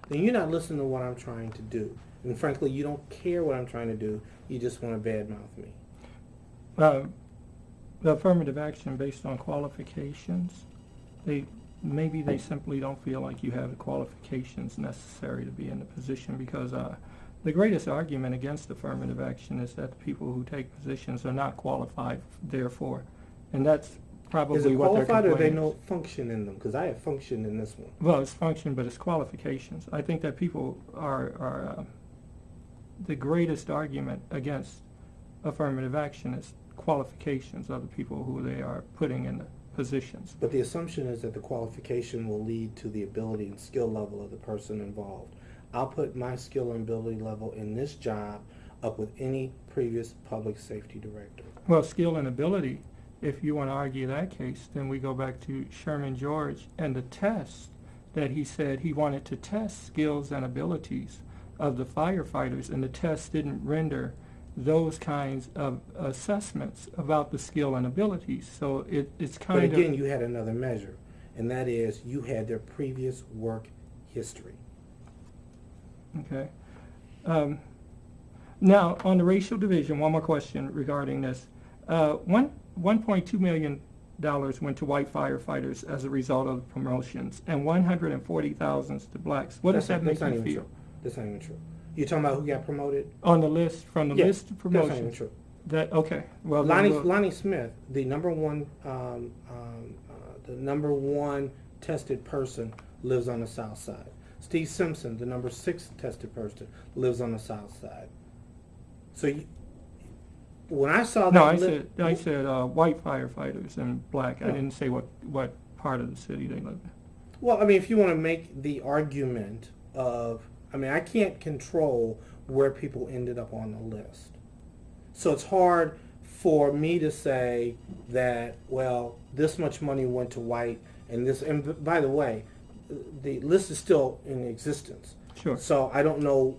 then you're not listening to what I'm trying to do. And frankly, you don't care what I'm trying to do. You just want to badmouth me. The affirmative action based on qualifications, maybe they simply don't feel like you have the qualifications necessary to be in the position, because the greatest argument against affirmative action is that the people who take positions are not qualified, therefore. And that's probably Is it what they're qualified, or they complaining. no function in them? Because I have function in this one. Well, it's function, but it's qualifications. I think that people are the greatest argument against affirmative action is qualifications of the people who they are putting in the positions. But the assumption is that the qualification will lead to the ability and skill level of the person involved. I'll put my skill and ability level in this job up with any previous public safety director. Well, skill and ability, if you want to argue that case, then we go back to Sherman George and the test that he said he wanted to test skills and abilities of the firefighters, and the test didn't render those kinds of assessments about the skill and abilities. So it's kind of... But again, you had another measure, and that is you had their previous work history. Okay. Now, on the racial division, one more question regarding this. $1.2 million went to white firefighters as a result of the promotions, and $140,000 to blacks. What does that make you feel? True. That's not even true. You're talking about who got promoted? On the list, from the list of promotions. That's not even true. That, okay. Well, Lonnie Smith, the number one tested person, lives on the south side. Steve Simpson, the number 6 tested person, lives on the south side. So when I saw that... No, I said white firefighters and black. No. I didn't say what part of the city they live in. Well, I mean, if you want to make the argument of... I mean, I can't control where people ended up on the list. So it's hard for me to say that, well, this much money went to white and this... And by the way, the list is still in existence. Sure. So I don't know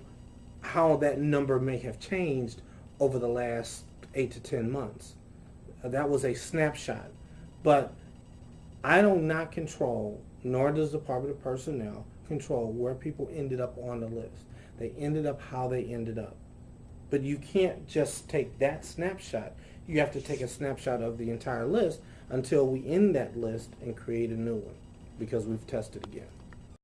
how that number may have changed over the last 8 to 10 months. That was a snapshot. But I do not control, nor does the Department of Personnel control where people ended up on the list. They ended up how they ended up. But you can't just take that snapshot. You have to take a snapshot of the entire list until we end that list and create a new one, because we've tested again.